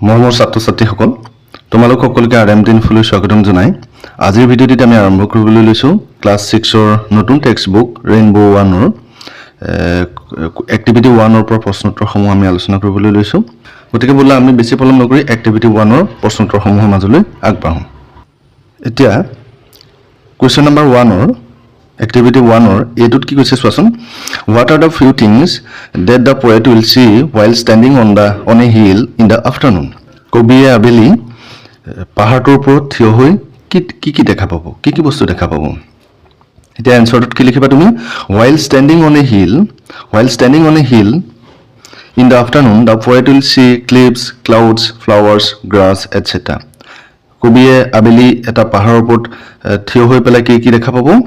মৰমৰ ছাত্ৰ-ছাত্ৰীসকল তোমালোক সকলোকে আৰএম ফুলৰ স্বাগতম জনাই আজিৰ ভিডিঅ'টিত আমি আৰম্ভ কৰিবলৈ লৈছো ক্লাছ 6 ৰ নতুন টেক্সট বুক ৰেইনবো 1 ৰ এক্টিভিটি 1 ৰ পৰা প্ৰশ্নোত্তৰসমূহ আমি আলোচনা কৰিবলৈ লৈছো গতিকে বলা আমি বেছি পলম নকৰি এক্টিভিটি 1 ৰ প্ৰশ্নোত্তৰসমূহৰ মাজলৈ আগবাঢ়ো এতিয়া কোৱেশ্চন নম্বৰ 1 ৰ Activity 1 or etut ki koise swason what are the few things that the poet will see while standing on a hill in the afternoon kobiye abeli pahartor upor thio hoi ki dekha pabo ki bostu dekha pabo eta answer tut ki likhiba tumi while standing on a hill in the afternoon the poet will see cliffs clouds flowers grass etc kobiye abeli eta pahar upor thio hoi pela ki dekha pabo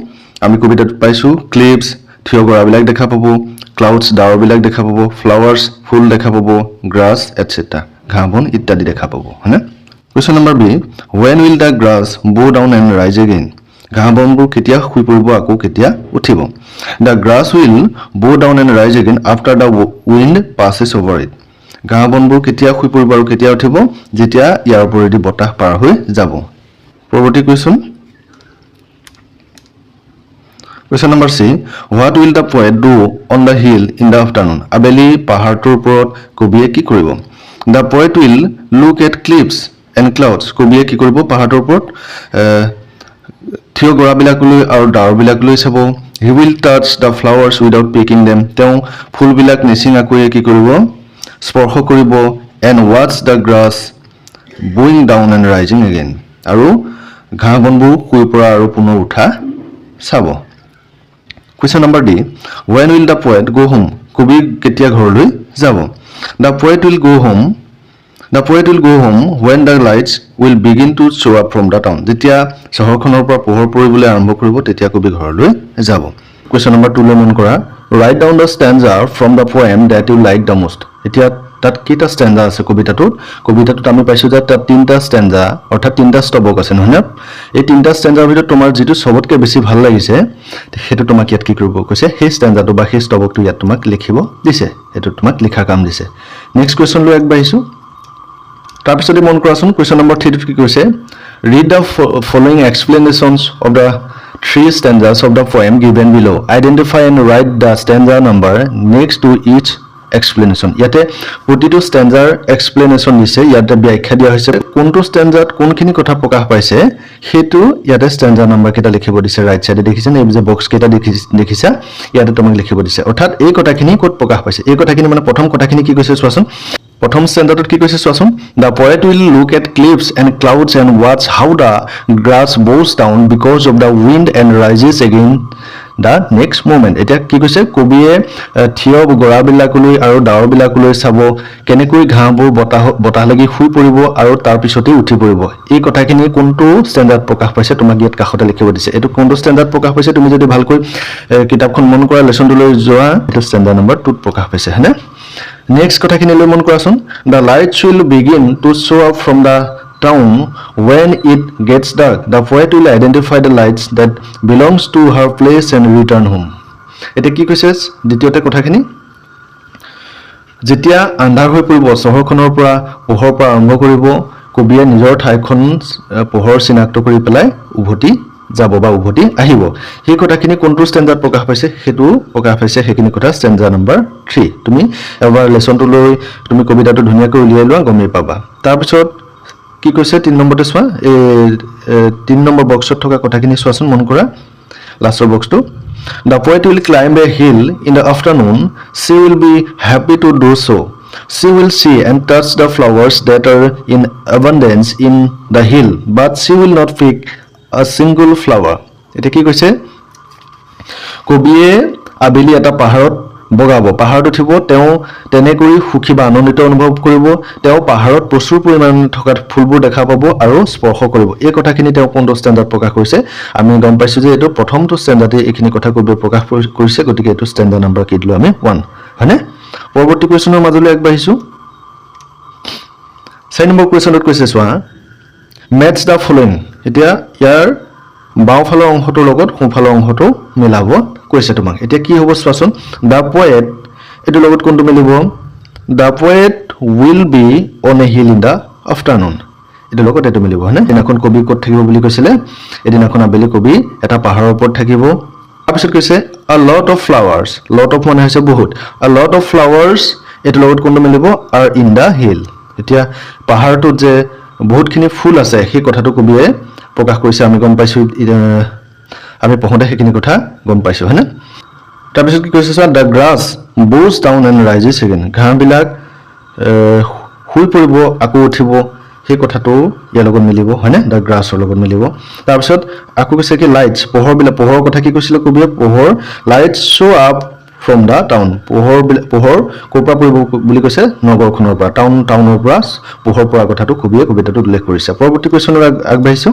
আমি কবিতাত পাইছো clips থিও গৰাবিলাক দেখা পাবো clouds ডাৱৰবিলাক দেখা পাবো ফ্লাৱাৰ্স ফুল দেখা পাবো গ্ৰাস এটসেট্ৰা ঘাঁহ-বন ইত্যাদি দেখা পাবো হয়নে question number B when will the grass bow down and rise again ঘাঁহ-বনবোৰ কেতিয়া শুই পৰিব আকৌ কেতিয়া উঠিব the grass will bow down and rise again after the wind passes over it ঘাঁহ-বনবোৰ কেতিয়া শুই পৰিব আৰু কেতিয়া উঠিব যেতিয়া ইয়াৰ ওপৰেদি বতাহ পাৰ হৈ যাব পৰৱৰ্তী question Question number C. What will the poet do on the hill in the afternoon? Abeli pahartor upor kobiye ki koribo? The poet will look at cliffs and clouds. Kobiye ki koribo pahartor upor thio gora bilakului aru daur bilakului sabo. He will touch the flowers without picking them. Teu phul bilak nisinga koi ki koribo? Sporho koribo and watch the grass bowing down and rising again. Aru ঘাঁহ বনবোৰ শুই পৰা আৰু পুনৰ উঠা চাব Question number D. When will the poet go home? Kobi ketia ghorloi jabo. The poet will go home when the lights will begin to show up from the town. Jetia shahorkhonor pora pohor poribole arambho koribo tetia kobi ghorloi jabo. Question number 2 le mon kora. Write down the stanza from the poem that you like the most. Etia tat kita stanza ase kobitatut ami paisu je tat tinta stanza orthat tinta stobok ase নহনে এই তিনটা stanza ভিতৰত তোমাৰ যেটো সবতকে বেছি ভাল লাগিছে হেতু তোমাক ইয়াত কি কৰিব কৈছে সেই stanzaটো বা সেই stobokটো ইয়াত তোমাক লিখিব দিছে হেতু তোমাক লিখা কাম দিছে নেক্সট কোৱেশ্চন লৈ আগবাঢ়িছো তাৰ পিছতে মন কৰাচোন কোৱেশ্চন নম্বৰ 3 ত কি কৈছে read the following explanations of the three stanzas of the poem given below identify and write the stanza number next to each explanation yate প্ৰতিটো stanzar explanation দিছে ইয়াতে ব্যাখ্যা দিয়া হৈছে কোনটো stanzat কোনখিনি কথা প্ৰকাশ পাইছে হেতু ইয়াতে stanza number কেটা লিখিব দিছে ৰাইট সাইডে দেখিছেন এই যে বক্স কেটা দেখিছা ইয়াতে তোমাক লিখিব দিছে অৰ্থাৎ এই কথাখিনি ক'ত প্ৰকাশ পাইছে এই কথাখিনি মানে প্ৰথম কথাখিনি কি কৈছে চোৱাচোন প্ৰথম stanzaত কি কৈছে চোৱাচোন the poet will look at cliffs and clouds and watch how the grass bows down because of the wind and rises again the next moment eta ki koise kobiye thio gora bilakului aru daur bilakului sabo kenekoi ঘাঁহবোৰ বতাহ লাগি শুই পৰিব আৰু তাৰ পিছতে উঠি পৰিব এই কথাখিনি কোনটো ষ্টেণ্ডাৰ্ড প্ৰকাশ পাইছে তোমাক ইয়াত কাখতে লিখিব দিছে এটো কোনটো ষ্টেণ্ডাৰ্ড প্ৰকাশ পাইছে তুমি যদি ভালকৈ কিতাপখন মন কৰা লেসনটো লৈ যোৱা এটো ষ্টেণ্ডাৰ্ড নম্বৰ 2 ত প্ৰকাশ পাইছে হয়নে নেক্সট কথাখিনি লৈ মন কৰাচোন the lights will begin to show up from the town when it gets dark the poet will identify the lights that belongs to her place and return home eta ki koise দ্বিতীয়তে কথাখিনি যেতিয়া আন্ধাৰ হৈ পৰিব চহৰখনৰ পৰা পোহৰ পৰা আৰম্ভ কৰিব কবিয়ে নিজৰ ঠাইখন পোহৰ চিনাক্ত কৰি পেলাই উভতি যাব বা উভতি আহিব এই কথাখিনি কোনটো ষ্টেণ্ডাৰ্ড প্ৰকাশ পাইছে হেতু প্ৰকাশ পাইছে হেখিনি কথা ষ্টেণ্ডাৰ নম্বৰ 3 তুমি এবাৰ লেসনটো লৈ তুমি কবিতাটো ধুনিয়াকৈ উলিয়াই লোৱা গমে পাবা তাৰ পিছত কি কৈছে 3 নম্বৰতে চোৱা এই 3 নম্বৰ বক্সত থকা কথাখিনি চোৱাচোন মন কৰা লাষ্টৰ বক্সটো the poet will climb a hill in the afternoon she will be happy to do so she will see and touch the flowers that are in abundance in the hill but she will not pick a single flower এটা কি কৈছে কবিয়ে আবেলি এটা পাহাৰত বগাব পাহাৰত উঠিব তেও তেনে কৰি সুখী বা আনন্দিত অনুভৱ কৰিব তেও পাহাৰত প্ৰচুৰ পৰিমাণে থকা ফুলবোৰ দেখা পাব আৰু স্পৰ্শ কৰিব এই কথাখিনি তেও কোনটো ষ্টেণ্ডাৰ্ড প্ৰকাশ কৰিছে আমি গম পাইছো যে এটো প্ৰথমটো ষ্টেণ্ডাৰ্ডে এইখিনি কথা কবি প্ৰকাশ কৰিছে গতিকে এটো ষ্টেণ্ডাৰ্ড নম্বৰ কি দিলো আমি 1 হয়নে পৰৱৰ্তী কোৱেশ্চনৰ মাজলৈ আগবাঢ়িছো 6 নম্বৰ কোৱেশ্চনত কৈছে চোৱা match the following এতিয়া ইয়াৰ বাওফালৰ অংশটোৰ লগত সোঁফালৰ অংশটো মিলাব কৈছে তোমাক এতিয়া কি হ'ব চোৱাচোন the poet এটো লগত কোনটো মিলিব the poet will be on a hill in the afternoon এইটো লগত এইটো মিলিব হয়নে এদিনাখন কবি ক'ত থাকিব বুলি কৈছিলে এদিনাখন আবেলি কবি এটা পাহাৰৰ ওপৰত থাকিব তাৰপিছত কৈছে আ lot of flowers lot of মানে হৈছে বহুত আ লট অফ ফ্লাৱাৰ্ছ এইটো লগত কোনটো মিলিব আৰ ইন দ্য হিল এতিয়া পাহাৰটোত যে বহুতখিনি ফুল আছে সেই কথাটো কবিয়ে প্ৰকাশ কৰিছে আমি গম পাইছোঁ আমি পঢ়োঁতে সেইখিনি কথা গম পাইছোঁ হয়নে তাৰপিছত কি কৈছে চোৱা the grass bows down and rises again ঘাঁহবিলাক শুই পৰিব আকৌ উঠিব সেই কথাটো ইয়াৰ লগত মিলিব হয়নে দ্য গ্ৰাছৰ লগত মিলিব তাৰপিছত আকৌ কৈছে কি লাইটছ পোহৰৰ কথা কি কৈছিলে কবিয়ে পোহৰ lights show' up from the town পোহৰ ক'ৰ পৰা পৰিব বুলি কৈছে নগৰখনৰ পৰা টাউনৰ পৰা পোহৰ পৰা কথাটো কবিয়ে কবিতাটোত উল্লেখ কৰিছে পৰৱৰ্তী কুৱেশ্যনত আগবাঢ়িছোঁ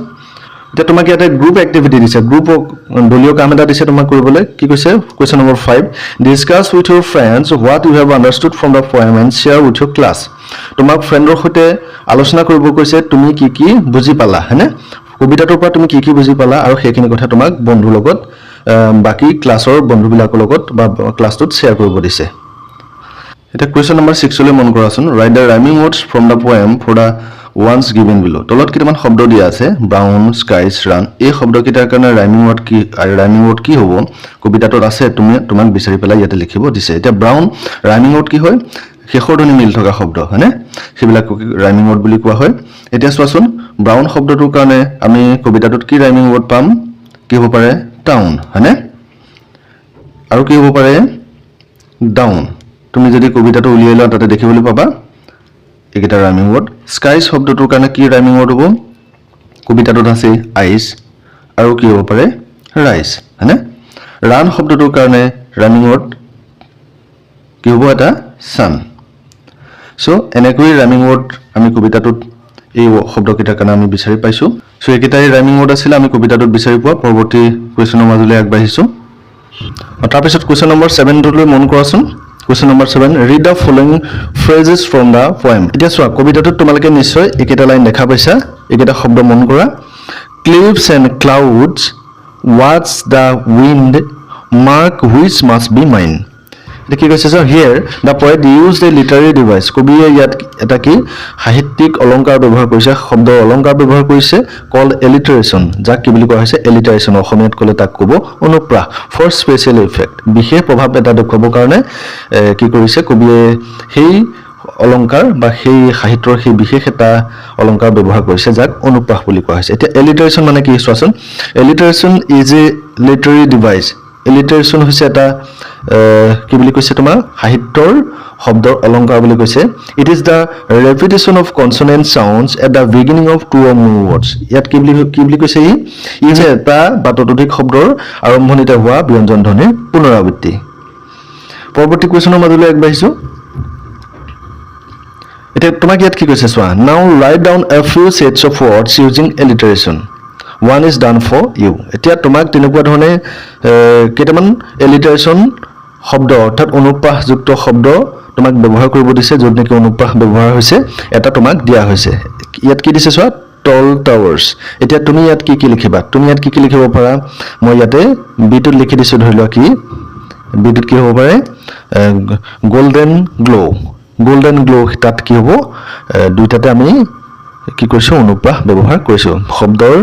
এতিয়া তোমাক ইয়াতে গ্ৰুপ এক্টিভিটি দিছে দলীয় কাম এটা দিছে তোমাক কৰিবলৈ কি কৈছে question number 5 discuss with your friends what you have understood from the poem and share with your class তোমাক ফ্ৰেণ্ডৰ সৈতে আলোচনা কৰিব কৈছে তুমি কি বুজি পালা হয়নে কবিতাটোৰ পৰা তুমি কি বুজি পালা আৰু সেইখিনি কথা তোমাক বন্ধুৰ লগত বাকি ক্লাছৰ বন্ধুবিলাকৰ লগত বা ক্লাছটোত শ্বেয়াৰ কৰিব দিছে এতিয়া কুৱেশ্যন নম্বৰ 6 লৈ মন কৰাচোন write the rhyming words from the poem for the ones given below তলত কেইটামান শব্দ দিয়া আছে ব্ৰাউন স্কাইজ ৰান এই শব্দকেইটাৰ কাৰণে ৰাইমিং ৱৰ্ড কি হ'ব কবিতাটোত আছে তোমাক বিচাৰি পেলাই ইয়াতে লিখিব দিছে এতিয়া ব্ৰাউন ৰাইমিং ৱৰ্ড কি হয় শেষৰ ধ্বনি মিল থকা শব্দ হয়নে সেইবিলাক ৰাইমিং ৱৰ্ড বুলি কোৱা হয় এতিয়া চোৱাচোন ব্ৰাউন শব্দটোৰ কাৰণে আমি কবিতাটোত কি ৰাইমিং ৱৰ্ড পাম কি হ'ব পাৰে টাউন হয়নে আৰু কি হ'ব পাৰে ডাউন তুমি যদি কবিতাটো উলিয়াই লোৱা তাতে দেখিবলৈ পাবা এইকেইটা ৰাইমিং ৱৰ্ড স্কাই শব্দটোৰ কাৰণে কি ৰাইমিং ৱৰ্ড হ'ব কবিতাটোত আছে আইচ আৰু কি হ'ব পাৰে ৰাইচ হয়নে ৰান শব্দটোৰ কাৰণে ৰাইমিং ৱৰ্ড কি হ'ব এটা ছান চ' এনেকৈ ৰাইমিং ৱৰ্ড আমি কবিতাটোত এই শব্দকেইটাৰ কাৰণে আমি বিচাৰি পাইছোঁ চ' এইকেইটাই ৰাইমিং ৱৰ্ড আছিলে আমি কবিতাটোত বিচাৰি পোৱা পৰৱৰ্তী কুৱেশ্যনৰ মাজলৈ আগবাঢ়িছোঁ তাৰপিছত কুৱেশ্যন নম্বৰ 7 লৈ মন কৰাচোন Question number 7 read the following phrases from the poem এতিয়া চোৱা কবিতাটোত তোমালোকে নিশ্চয় একেটা লাইন দেখা পাইছা একেটা শব্দ মন কৰা cliffs and clouds watch the wind mark which must be mine দেখি কৈছে যে here the poet used a literary device কবিয়ে ইয়াত এটা কি সাহিত্যিক অলংকাৰ ব্যৱহাৰ কৰিছে শব্দ অলংকাৰ ব্যৱহাৰ কৰিছে called alliteration যাক কি বুলি কোৱা হৈছে alliteration অসমীয়াত ক'লে তাক ক'ব অনুপ্ৰাস for special effect বিশেষ প্ৰভাৱ এটা দেখুৱাবৰ কাৰণে কি কৰিছে কবিয়ে সেই অলংকাৰ বা সেই সাহিত্যৰ সেই বিশেষ এটা অলংকাৰ ব্যৱহাৰ কৰিছে যাক অনুপ্ৰাস বুলি কোৱা হৈছে এতিয়া alliteration মানে কি চোৱাচোন alliteration is a literary device alliteration হৈছে এটা কি বুলি কৈছে তোমাৰ সাহিত্যৰ শব্দৰ অলংকাৰ বুলি কৈছে it is the repetition of consonant sounds at the beginning of two or more words ইয়াত কি বুলি কৈছে ই যে এটা বা ততোধিক শব্দৰ আৰম্ভণিতে হোৱা ব্যঞ্জন ধ্বনিৰ পুনৰাবৃত্তি পৰৱৰ্তী কুৱেশ্যনৰ মাজলৈ আগবাঢ়িছোঁ এতিয়া তোমাক ইয়াত কি কৈছে চোৱা now write down a few sets of words using alliteration one is done for you এতিয়া তোমাক তেনেকুৱা ধৰণে কেইটামান এলিটাৰেশ্যন শব্দ অৰ্থাৎ অনুপ্ৰাসযুক্ত শব্দ তোমাক ব্যৱহাৰ কৰিব দিছে য'ত নেকি অনুপ্ৰাস ব্যৱহাৰ হৈছে এটা তোমাক দিয়া হৈছে ইয়াত কি দিছে চোৱা টল টাৱাৰ্ছ এতিয়া তুমি ইয়াত কি লিখিবা তুমি ইয়াত কি লিখিব পাৰা মই ইয়াতে বিটোত লিখি দিছো ধৰি লোৱা কি বিটোত কি হ'ব পাৰে গোল্ডেন গ্লো তাত কি হ'ব দুইটাতে আমি কি কৰিছো অনুপ্ৰাস ব্যৱহাৰ কৰিছো শব্দৰ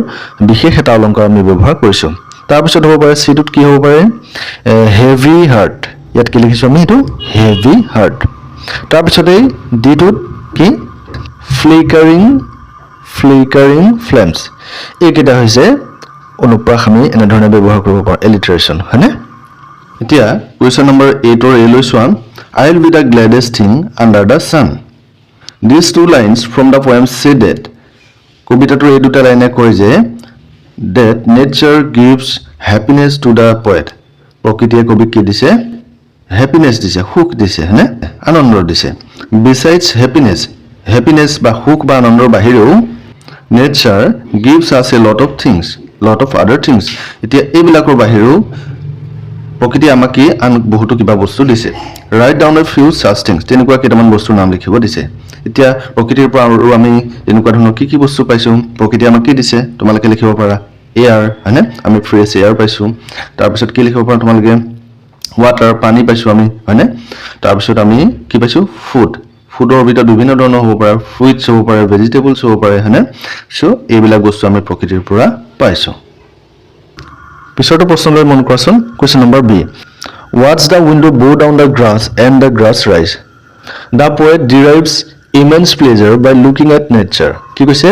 বিশেষ এটা অলংকাৰ আমি ব্যৱহাৰ কৰিছো তাৰ পিছত হ'ব পাৰে সিটোত কি হ'ব পাৰে হেভি হাৰ্ট ইয়াত কি লিখিছো আমি এটো হেভি হাৰ্ট তাৰ পিছত এই ডিটোত কি ফ্লিকাৰিং ফ্লেমছ এইকেইটা হৈছে অনুপ্ৰাস আমি এনে ধৰণে ব্যৱহাৰ কৰিব পাৰোঁ এলিটাৰেশ্যন হয়নে এতিয়া কুৱেশ্যন নম্বৰ 8 এ লৈ চোৱা I will be the gladest thing under the sun These two lines from the poem say that কবিতাটোৰ এই দুটা লাইনে কয় যে that nature gives happiness to the poet প্ৰকৃতিয়ে কবিক কি দিছে happiness দিছে সুখ দিছে হয়নে আনন্দ দিছে besides happiness বা সুখ বা আনন্দৰ বাহিৰেও nature gives us a lot of other things এতিয়া এইবিলাকৰ বাহিৰেও প্ৰকৃতি আমাক আন বহুতো কিবা বস্তু দিছে write down a few such things তেনেকুৱা কেইটামান বস্তুৰ নাম লিখিব দিছে এতিয়া প্ৰকৃতিৰ পৰা আৰু আমি এনেকুৱা ধৰণৰ কি বস্তু পাইছো প্ৰকৃতি আমাক কি দিছে তোমালোকে লিখিব পাৰা এয়াৰ হয়নে আমি ফ্ৰেছ এয়াৰ পাইছো তাৰ পিছত কি লিখিব পাৰা তোমালোকে ওৱাটাৰ পানী পাইছো আমি হয়নে তাৰ পিছত আমি কি পাইছো ফুড ফুডৰ ভিতৰত বিভিন্ন ধৰণৰ হ'ব পাৰে ফ্ৰুইটছ হ'ব পাৰে ভেজিটেবলছ হ'ব পাৰে হয়নে সো এইবিলাক বস্তু আমি প্ৰকৃতিৰ পৰা পাইছো পিছৰটো প্ৰশ্নলৈ মন কৰাচোন question number B watch the window bow down the grass and the grass rise the poet derives immense pleasure by looking at nature কি কৈছে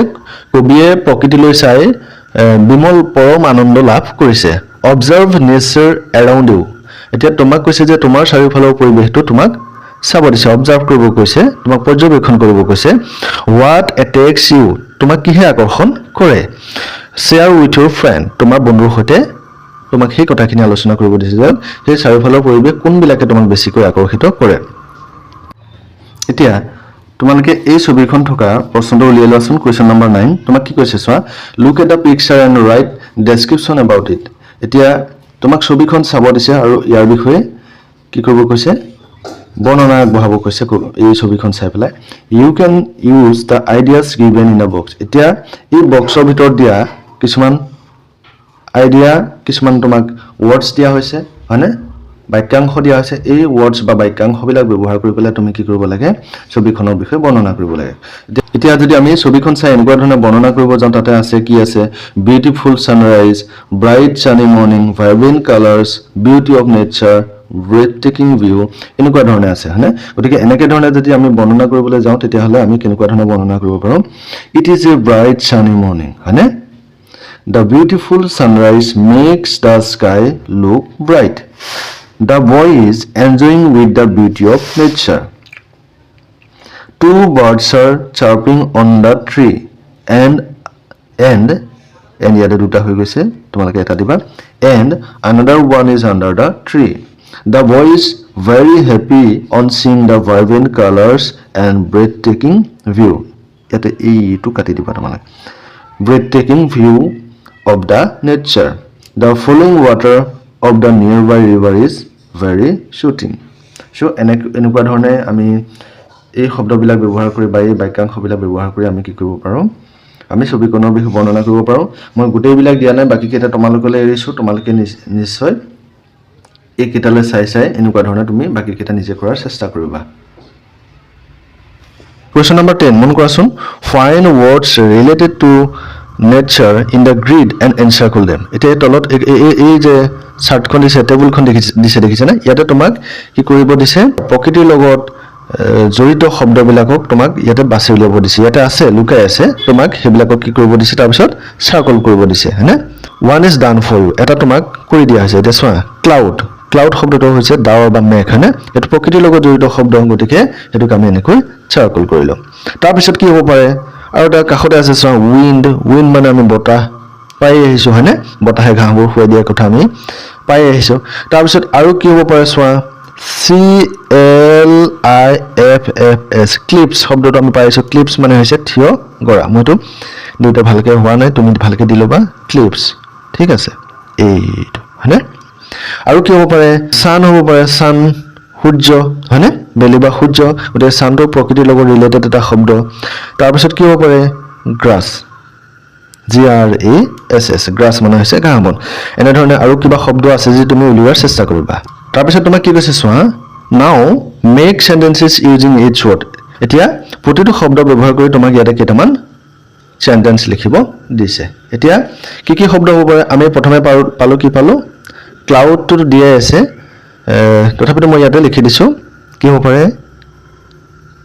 কবিয়ে প্ৰকৃতিলৈ চাই বিমল পৰম আনন্দ লাভ কৰিছে observe nature around you এতিয়া তোমাক কৈছে যে তোমাৰ চাৰিওফালৰ পৰিৱেশটো তোমাক চাব দিছে অবজাৰ্ভ কৰিব কৈছে তোমাক পৰ্যবেক্ষণ কৰিব কৈছে what attracts you তোমাক কিহে আকৰ্ষণ কৰে share with your friend তোমাৰ বন্ধুৰ সৈতে তোমাক সেই কথাখিনি আলোচনা কৰিব দিছে যে সেই চাৰিওফালৰ পৰিৱেশ কোনবিলাকে তোমাক বেছিকৈ আকৰ্ষিত কৰে এতিয়া তোমালোকে এই ছবিখন থকা প্ৰশ্নটো উলিয়াই লোৱাচোন কোৱেশ্চন নম্বৰ 9 তোমাক কি কৈছে চোৱা look at the picture and write description about it এতিয়া তোমাক ছবিখন চাব দিছে আৰু ইয়াৰ বিষয়ে কি কৰিব কৈছে বৰ্ণনা আগবঢ়াব কৈছে এই ছবিখন চাই পেলাই you can use the ideas given in a box এতিয়া এই বক্সৰ ভিতৰত দিয়া কিছুমান আইডিয়া কিছুমান তোমাক ওয়াৰ্ডছ দিয়া হৈছে হয়নে বাক্যাংশ দিয়া হৈছে এই ওয়াৰ্ডছ বা বাক্যাংশবিলাক ব্যৱহাৰ কৰি পেলাই তুমি কি কৰিব লাগে ছবিখনৰ বিষয়ে বৰ্ণনা কৰিব লাগে এতিয়া যদি আমি ছবিখন চাই এনেকুৱা ধৰণে বৰ্ণনা কৰিব যাওঁ তাতে আছে কি আছে beautiful sunrise bright sunny morning vibrant colours beauty of nature breathtaking view এনেকুৱা ধৰণে আছে হয়নে গতিকে এনেকৈ ধৰণে যদি আমি বৰ্ণনা কৰিবলৈ যাওঁ তেতিয়াহলে আমি কেনেকুৱা ধৰণে বৰ্ণনা কৰিব পাৰোঁ it is a bright sunny morning হয়নে The beautiful sunrise makes the sky look bright. The boy is enjoying with the beauty of nature. Two birds are chirping on the tree and ইয়াতে দুটা হৈ গৈছে তোমালোকে এটা দিবা and another one is under the tree. The boy is very happy on seeing the vibrant colors and breathtaking view. ইয়াতে এইটো কাটি দিবা তোমালোকে breathtaking view of the nature. The flowing water of the nearby river is very soothing. So এনেকুৱা ধৰণে আমি এই শব্দবিলাক ব্যৱহাৰ কৰি বা এই বাক্যাংশবিলাক ব্যৱহাৰ কৰি আমি কি কৰিব পাৰোঁ আমি ছবিখনৰ বিষয়ে বৰ্ণনা কৰিব পাৰোঁ মই গোটেইবিলাক দিয়া নাই বাকি কেইটা তোমালোকলৈ এৰিছো তোমালোকে নিশ্চয় এই কেইটালৈ চাই এনেকুৱা ধৰণে তুমি বাকি কেইটা নিজে কৰাৰ চেষ্টা কৰিবা Question number 10 মন কৰাচোন find words related to nature in the grid and encircle them এতিয়া তলত এই যে চাৰ্টখন দিছে টেবুলখন দেখিছে না ইয়াতে তোমাক কি কৰিব দিছে প্ৰকৃতিৰ লগত জড়িত শব্দবিলাকক তোমাক ইয়াতে বাছি উলিয়াব দিছে ইয়াতে আছে লুকাই আছে তোমাক হেবিলাকক কি কৰিব দিছে তাৰ পিছত সাৰ্কল কৰিব দিছে হয়নে one is done for you এটা তোমাক কৰি দিয়া হৈছে এতিয়া চোৱা ক্লাউড শব্দটো হৈছে ডাৱৰ বা মেঘ হয়নে এটো প্ৰকৃতিৰ লগত জড়িত শব্দ গতিকে এটো আমি এনেকৈ সাৰ্কল কৰিলো তাৰ পিছত কি হ'ব পাৰে আৰু তাৰ কাষতে আছে চোৱা উইন্ড মানে আমি বতাহ পাই আহিছো হয়নে বতাহে ঘাঁহবোৰ খুৱাই দিয়া কথা আমি পাই আহিছো তাৰ পিছত আৰু কি হ'ব পাৰে চোৱা CLIFFS ক্লিপছ শব্দটো আমি পাইছো ক্লিপছ মানে হৈছে থিয় গৰা মইতো দুটা ভালকে হোৱা নাই তুমি ভালকে দি লবা ক্লিপছ ঠিক আছে এইটো হয়নে আৰু কি হ'ব পাৰে সান হ'ব পাৰে সান সূৰ্য হয়নে বেলি বা সূৰ্য ওতে সানটো প্ৰকৃতিৰ লগত ৰিলেটেড এটা শব্দ তাৰ পিছত কি হ'ব পাৰে গ্ৰাছ GRASS গ্ৰাছ মানে হৈছে ঘাঁহ বন এনে ধৰণে আৰু কিবা শব্দ আছে যে তুমি উলিওৱাৰ চেষ্টা কৰিবা তাৰ পিছত তোমাক কি কৈছে চোৱা নাও মেক সেন্টেন্সেস ইউজিং ইচ ওয়াৰ্ড এতিয়া প্ৰতিটো শব্দ ব্যৱহাৰ কৰি তোমাক ইয়াতে কেইটামান সেন্টেন্স লিখিব দিছে এতিয়া কি শব্দ হ'ব পাৰে আমি প্ৰথমে পালো কি পালো ক্লাউডটো দিয়া আছে তথাপিতো মই ইয়াতে লিখি দিছো কি হ'ব পাৰে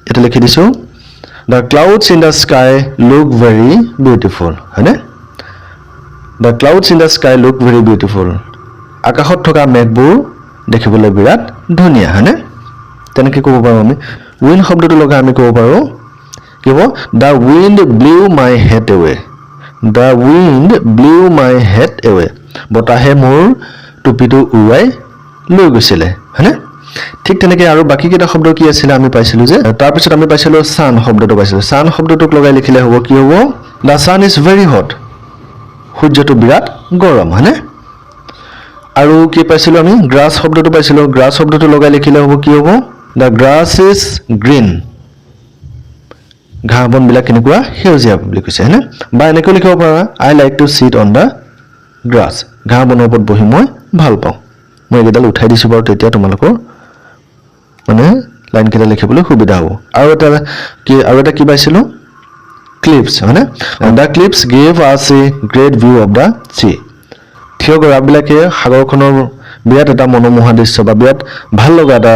এটা লিখি দিছো The clouds in the sky look very beautiful হয়নে The clouds in the sky look very beautiful আকাশত থকা মেঘবোৰ দেখিবলৈ বিৰাট ধুনীয়া হয়নে তেনেকৈ ক'ব পাৰোঁ আমি উইণ্ড শব্দটো লগা আমি ক'ব পাৰোঁ কি হ'ব The wind blew my hat away The wind blew my hat away বতাহে মোৰ টুপিটো উৰুৱাই লৈ গৈছিলে হয়নে ঠিক তেনেকৈ আৰু বাকি কেইটা শব্দ কি আছিল আমি পাইছিলো যে তাৰ পিছত আমি পাইছিলো সান শব্দটো পাইছিলো সান শব্দটোক লগাই লিখিলে হ'ব কি হ'ব The sun is very hot সূৰ্যটো বিৰাট গৰম হয়নে আৰু কি পাইছিলো আমি গ্ৰাছ শব্দটো পাইছিলো গ্ৰাছ শব্দটো লগাই লিখিলে হ'ব কি হ'ব The grass is green ঘাঁহ বনবিলাক কেনেকুৱা সেউজীয়া বুলি কৈছে হয়নে বা এনেকৈ লিখিব পাৰা I like to sit on the grass ঘাঁহ বনৰ ওপৰত বহি মই ভাল পাওঁ মই এডাল উঠাই দিছো বাৰু তেতিয়া তোমালোকৰ মানে লাইন কেইটা লিখিবলৈ সুবিধা হ'ব আৰু এটা কি পাইছিলোঁ ক্লিপছ হয়নে দ্য ক্লিপছ গেভ আছ এ great view of the C থিয় গৰাবিলাকে সাগৰখনৰ বিৰাট এটা মনোমোহা দৃশ্য বা বিৰাট ভাল লগা এটা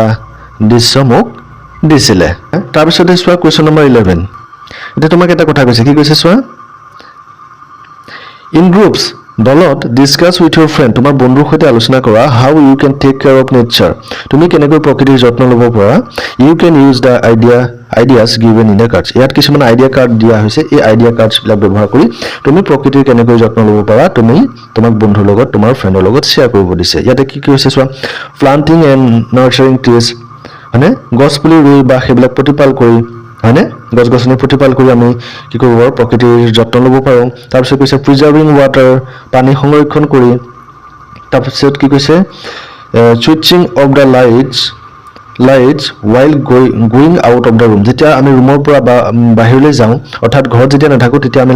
দৃশ্য মোক দিছিলে তাৰপিছতে চোৱা কুৱেশ্যন নম্বৰ 11 এতিয়া তোমাক এটা কথা কৈছে কি কৈছে চোৱা ইন গ্ৰুপছ দলত ডিছকাছ উইথ ইউৰ ফ্ৰেণ্ড তোমাৰ বন্ধুৰ সৈতে আলোচনা কৰা how you can take care of nature তুমি কেনেকৈ প্ৰকৃতিৰ যত্ন ল'ব পাৰা you can use the ideas given in the cards ইয়াত কিছুমান আইডিয়া কাৰ্ড দিয়া হৈছে এই আইডিয়া কাৰ্ডছবিলাক ব্যৱহাৰ কৰি তুমি প্ৰকৃতিৰ কেনেকৈ যত্ন ল'ব পাৰা তুমি তোমাক বন্ধুৰ লগত তোমাৰ ফ্ৰেণ্ডৰ লগত শ্বেয়াৰ কৰিব দিছে ইয়াতে কি হৈছে চোৱা প্লান্টিং এণ্ড নাৰ্চাৰিং ট্ৰিজ হয়নে গছ পুলি ৰুই বা সেইবিলাক প্ৰতিপাল কৰি হয়নে গছ গছনি প্ৰতিপাল কৰি আমি কি কৰিব পাৰোঁ প্ৰকৃতিৰ যত্ন ল'ব পাৰোঁ তাৰপিছত কৈছে প্ৰিজাৰ্ভিং ৱাটাৰ পানী সংৰক্ষণ কৰি তাৰপিছত কি কৈছে switching of the lights while going out of the room যেতিয়া আমি ৰুমৰ পৰা বা বাহিৰলৈ যাওঁ অৰ্থাৎ ঘৰত যেতিয়া নাথাকোঁ তেতিয়া আমি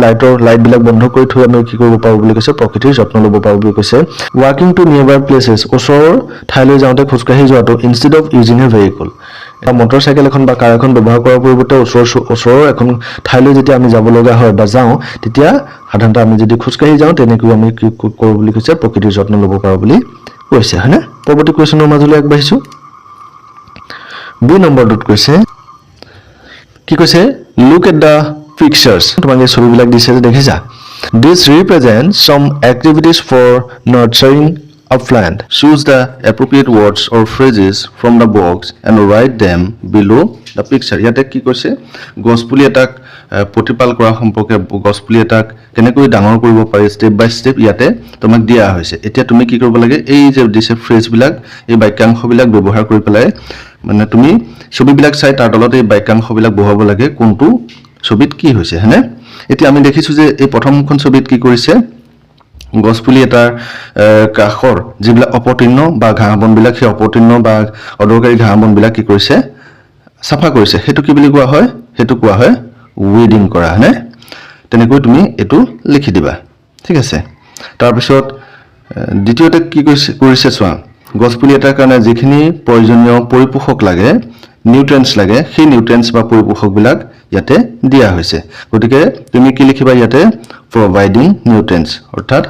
লাইটবিলাক বন্ধ কৰি থৈ আমি কি কৰিব পাৰোঁ বুলি কৈছে প্ৰকৃতিৰ যত্ন ল'ব পাৰোঁ বুলি কৈছে ৱাকিং টু নিয়াৰবাই প্লেচেছ ওচৰৰ ঠাইলৈ যাওঁতে খোজকাঢ়ি যোৱাটো instead of using a vehicle এটা মটৰ চাইকেল এখন বা কাৰ এখন ব্যৱহাৰ কৰাৰ পৰিৱৰ্তে ওচৰৰ এখন ঠাইলৈ যেতিয়া আমি যাব লগা হয় বা যাওঁ তেতিয়া সাধাৰণতে আমি যদি খোজকাঢ়ি যাওঁ তেনেকৈ আমি কি কৰোঁ বুলি কৈছে প্ৰকৃতিৰ যত্ন ল'ব পাৰোঁ বুলি কৈছে হয়নে পৰৱৰ্তী কুৱেশ্যনৰ মাজলৈ আগবাঢ়িছোঁ বি নম্বৰটোত কৈছে কি কৈছে লুক এট দ্য পিকচাৰ্ছ তোমাক এই ছবিবিলাক দিছে যে দেখিছা this represent some activities for nurturing upland choose the appropriate words or phrases from the box and write them below the picture ইয়াতে কি কৈছে গছপুলি এটাক প্ৰতিপাল কৰা সম্পৰ্কে গছপুলি এটাক কেনেকৈ ডাঙৰ কৰিব পাৰি ষ্টেপ বাই ষ্টেপ ইয়াতে তোমাক দিয়া হৈছে এতিয়া তুমি কি কৰিব লাগে এই যে দিছে ফ্ৰেজবিলাক এই বাক্যাংশবিলাক ব্যৱহাৰ কৰি পেলাই মানে তুমি ছবিবিলাক চাই তাৰ তলত এই বাক্যাংশবিলাক বহাব লাগে কোনটো ছবিত কি হৈছে হয়নে এতিয়া আমি দেখিছোঁ যে এই প্ৰথমখন ছবিত কি কৰিছে গছপুলি এটাৰ কাষৰ যিবিলাক অপতৃণ বা ঘাঁহ বনবিলাক সেই অপতৃণ বা অদৰকাৰী ঘাঁহ বনবিলাক কি কৰিছে চাফা কৰিছে সেইটো কি বুলি কোৱা হয় উইডিং কৰা হয়নে তেনেকৈ তুমি এইটো লিখি দিবা ঠিক আছে তাৰপিছত দ্বিতীয়তে কি কৰিছে চোৱা গছপুলি এটাৰ কাৰণে যিখিনি প্ৰয়োজনীয় পৰিপোষক লাগে নিউট্ৰিয়েণ্টছ লাগে সেই নিউট্ৰিয়েণ্টছ বা পৰিপোষকবিলাক ইয়াতে দিয়া হৈছে গতিকে তুমি কি লিখিবা ইয়াতে প্ৰভাইডিং নিউট্ৰিয়েণ্টছ অৰ্থাৎ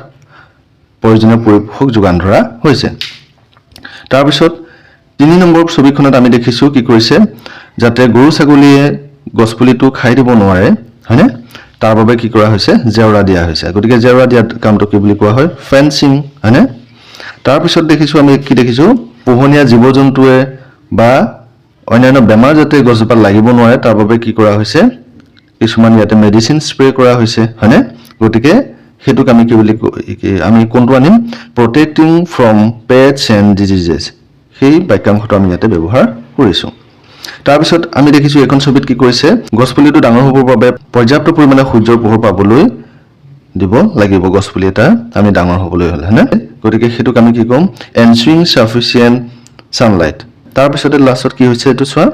প্ৰয়োজনীয় পৰিপোষক যোগান ধৰা হৈছে তাৰপিছত 3 নম্বৰ ছবিখনত আমি দেখিছোঁ কি কৰিছে যাতে গৰু ছাগলীয়ে গছপুলিটো খাই দিব নোৱাৰে হয়নে তাৰ বাবে কি কৰা হৈছে জেওৰা দিয়া হৈছে গতিকে জেওৰা দিয়া কামটো কি বুলি কোৱা হয় ফেন্সিং হয়নে তাৰপিছত দেখিছোঁ আমি কি দেখিছোঁ পোহনীয়া জীৱ জন্তুৱে বা অন্যান্য বেমাৰ যাতে গছজোপাত লাগিব নোৱাৰে তাৰ বাবে কি কৰা হৈছে কিছুমান ইয়াতে মেডিচিন স্প্ৰে কৰা হৈছে হয়নে গতিকে হেতুক আমি কি বুলি আমি কোনটো আনিম protecting from patch and diseases সেই বাক্যাংশটো আমি ইয়াতে ব্যৱহাৰ কৰিছোঁ তাৰপিছত আমি দেখিছোঁ এখন ছবিত কি কৰিছে গছপুলিটো ডাঙৰ হ'বৰ বাবে পৰ্যাপ্ত পৰিমাণে সূৰ্যৰ পোহৰ পাবলৈ দিব লাগিব গছপুলি এটা আমি ডাঙৰ হ'বলৈ হ'লে হয়নে গতিকে হেতুক আমি কি ক'ম এনচুৰিং সাফিচিয়েণ্ট ছানলাইট তাৰপিছতে লাষ্টত কি হৈছে এইটো চোৱা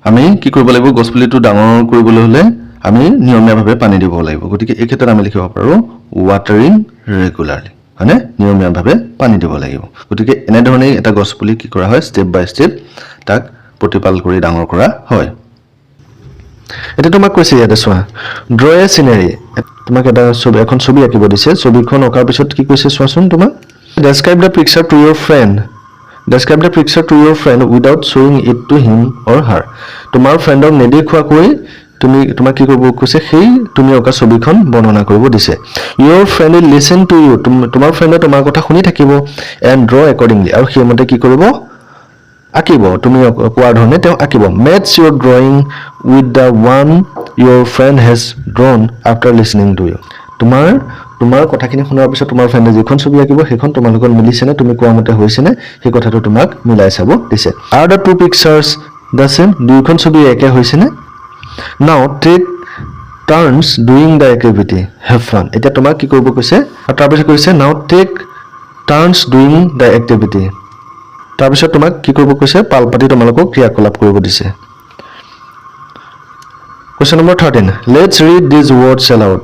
আমি কি কৰিব লাগিব গছপুলিটো ডাঙৰ কৰিবলৈ হ'লে আমি নিয়মীয়াভাৱে পানী দিব লাগিব গতিকে এই ক্ষেত্ৰত আমি লিখিব পাৰোঁ ৱাটাৰিং ৰেগুলাৰলি হয়নে নিয়মীয়াভাৱে পানী দিব লাগিব গতিকে এনেধৰণে এটা গছপুলি কি কৰা হয় ষ্টেপ বাই ষ্টেপ তাক প্ৰতিপাল কৰি ডাঙৰ কৰা হয় এতিয়া তোমাক কৈছে ইয়াতে চোৱা ড্ৰ এ চিনেৰী তোমাক এটা এখন ছবি আঁকিব দিছে ছবিখন অঁকাৰ পিছত কি কৈছে চোৱাচোন তোমাক describe the picture to your friend without শ্ব'য়িং it to him or her তোমাৰ ফ্ৰেণ্ডক নেদেখুৱাকৈ তোমাক কি কৰিব কৈছে সেই তুমি অঁকা ছবিখন বৰ্ণনা কৰিব দিছে your friend will listen to you তোমাৰ ফ্ৰেণ্ডে তোমাৰ কথা শুনি থাকিব এণ্ড ড্ৰ একৰ্ডিংলি আৰু সেইমতে কি কৰিব আঁকিব তুমি কোৱাৰ ধৰণে তেওঁ আঁকিব match your drawing with the one your friend has drawn after listening to you তোমাৰ কথাখিনি শুনাৰ পিছত তোমাৰ ফ্ৰেণ্ডে যিখন ছবি আঁকিব সেইখন তোমাৰ লগত মিলিছেনে তুমি কোৱা মতে হৈছেনে সেই কথাটো তোমাক মিলাই চাব দিছে are the two pictures the same দুয়োখন ছবি একে হৈছেনে now take turns doing the activity have fun এতিয়া তোমাক কি কৰিব কৈছে আৰু তাৰপিছত কৈছে now take turns doing the activity তাৰপিছত তোমাক কি কৰিব কৈছে পালপাতি তোমালোকক ক্ৰিয়াকলাপ কৰিব দিছে question number 13 let's read these words aloud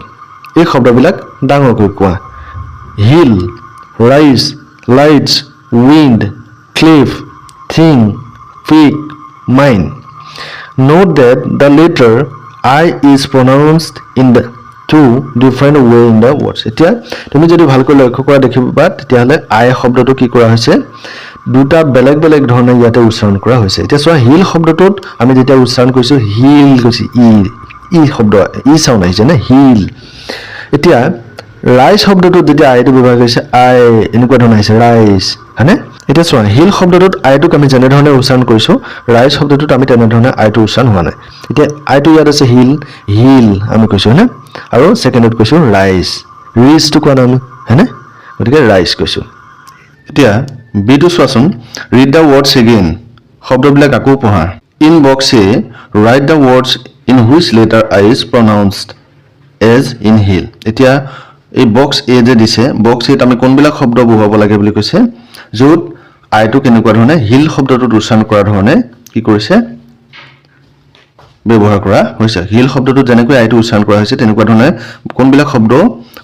এই শব্দবিলাক ডাঙৰকৈ কোৱা hill rise lights wind cliff thing fake, mine. Note that the letter I is pronounced in the two different way in the words. এতিয়া তুমি যদি ভালকৈ লক্ষ্য কৰা দেখিবা তেতিয়াহলে I শব্দটো কি কৰা হৈছে দুটা বেলেগ বেলেগ ধৰণে ইয়াতে উচ্চাৰণ কৰা হৈছে এতিয়া চোৱা হিল শব্দটোত আমি যেতিয়া উচ্চাৰণ কৰিছো হিল কৈছি ই শব্দ ই সাউন্ড আহিছে না হিল এতিয়া ৰাইজ শব্দটোত যেতিয়া আইটো ব্যৱহাৰ কৰিছে আই এনেকুৱা ধৰণে আহিছে ৰাইজ হয়নে এটা চোৱা হিল শব্দটোত আইটোক আমি যেনে ধৰণে উচ্চাৰণ কৰিছো ৰাইজ শব্দটোত আমি তেনে ধৰণে আইটো উচ্চাৰণ হোৱা নাই এতিয়া আইটো ইয়াত আছে হিল হিল আমি কৈছো হয়নে আৰু সেকেন্ডত কৈছো ৰাইজ ৰিজটো কোৱা নাম হয়নে গতিকে ৰাইজ কৈছো এতিয়া বিটো চোৱাচোন ৰিড দা ওয়াৰ্ডস এগেইন শব্দবিলাক আকৌ পঢ়া in box a write the words in which letter i is pronounced as in hill এতিয়া এই বক্স এ যে দিছে বক্স এত আমি কোনবিলাক শব্দ বহুৱাব লাগে বুলি কৈছে যত আইটো কেনেকুৱা ধৰণে হিল শব্দটোত উচ্চাৰণ কৰা ধৰণে কি কৰিছে ব্যৱহাৰ কৰা হৈছে হিল শব্দটো যেনেকৈ আইটো উচ্চাৰণ কৰা হৈছে তেনেকুৱা ধৰণে কোনবিলাক শব্দ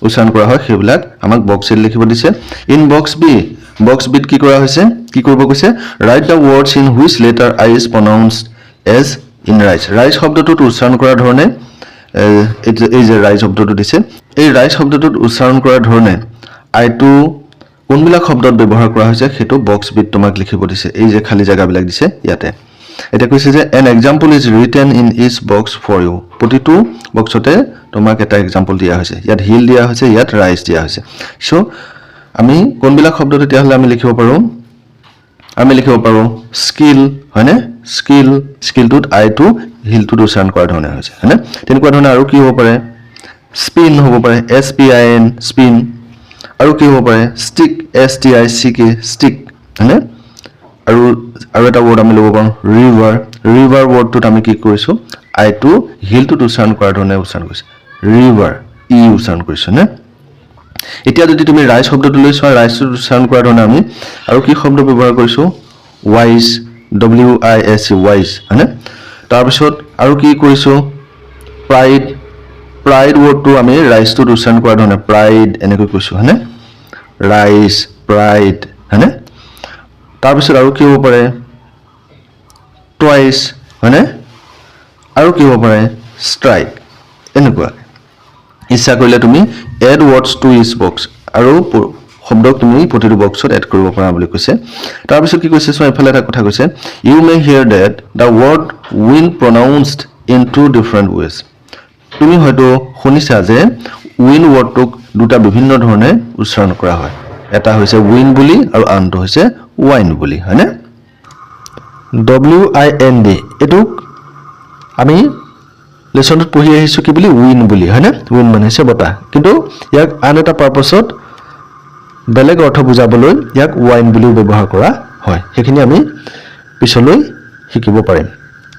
উচ্চাৰণ কৰা হয় সেইবিলাক আমাক বক্স এ লিখিব দিছে ইন বক্স বিত কি কৰা হৈছে কি কৰিব কৈছে write the words in which letter i is pronounced as in rise শব্দটোত উচ্চাৰণ কৰা ধৰণে এই যে ৰাইজ শব্দটো দিছে এই ৰাইজ শব্দটোত উচ্চাৰণ কৰা ধৰণে আইটো কোনবিলাক শব্দত ব্যৱহাৰ কৰা হৈছে হেতু বক্স বিট তোমাক লিখিব দিছে এই যে খালি জায়গাবিলাক দিছে ইয়াতে এটা কৈছে যে an example is written in each box for you প্ৰতিটো বক্সতে তোমাক এটা एग्जांपल দিয়া হৈছে ইয়াত হিল দিয়া হৈছে ইয়াত ৰাইজ দিয়া হৈছে সো আমি কোনবিলাক শব্দ তেতিয়া হলে আমি লিখিব পাৰো স্কিল হয়নে স্কিলটোত আইটো হিলটো উচ্চাৰণ কৰা ধৰণে হৈছে হয়নে তেনেকুৱা ধৰণে আৰু কি হ'ব পাৰে স্পিন হ'ব পাৰে s p i n spin আৰু কি হ'ব পাৰে stick s t i c k stick হয়নে আৰু এটা ওয়াৰ্ড আমি লব পাৰো ৰিভাৰ ওয়াৰ্ডটোত আমি কি কৰিছো আইটো হিলটো উচ্চাৰণ কৰা ধৰণে উচ্চাৰণ কৰিছো ৰিভাৰ ই উচ্চাৰণ কৰিছো নে এতিয়া যদি তুমি ৰাইজ শব্দটো লৈ চোৱা ৰাইজটো উচ্চাৰণ কৰা ধৰণে আমি আৰু কি শব্দ ব্যৱহাৰ কৰিছো wise w i s wise হয়নে তাৰ পিছত আৰু কি কৰিছো প্ৰাইড ওয়াৰ্ডটো আমি ৰাইজটো উচ্চাৰণ কৰা ধৰণে প্ৰাইড এনেকৈ কৈছো হয়নে ৰাইজ প্ৰাইড হয়নে তাৰ পিছত আৰু কি হ'ব পাৰে টুৱাইস হয়নে আৰু কি হ'ব পাৰে ষ্ট্ৰাইক এনেকুৱা ইচ্ছা কৰিলে তুমি এড ওয়াৰ্ডস টু ইচ বক্স আৰু শব্দ তুমি প্ৰতিটো বক্সত এড কৰিব পাৰা বুলি কৈছে তাৰ পিছত কি কৈছে সো এফালে এটা কথা কৈছে you may hear that the word will pronounced in two different ways তুমি হয়তো শুনিছা যে উইন ওয়াৰ্ডটোক দুটা বিভিন্ন ধৰণে উচ্চাৰণ কৰা হয় এটা হৈছে উইন বুলি আৰু আনটো হৈছে ওয়াইন বুলি হয়নে w i n d এটুক আমি লেসনত পঢ়ি আহিছো কি বুলি উইন বুলি হয়নে উইন মানে হৈছে বতা কিন্তু ইয়াক আন এটা পাৰপাছত বেলেগ অৰ্থ বুজাবলৈ ইয়াক ওয়াইন বুলি ব্যৱহাৰ কৰা হয় সেইখিনি আমি পিছলৈ শিকিব পাৰিম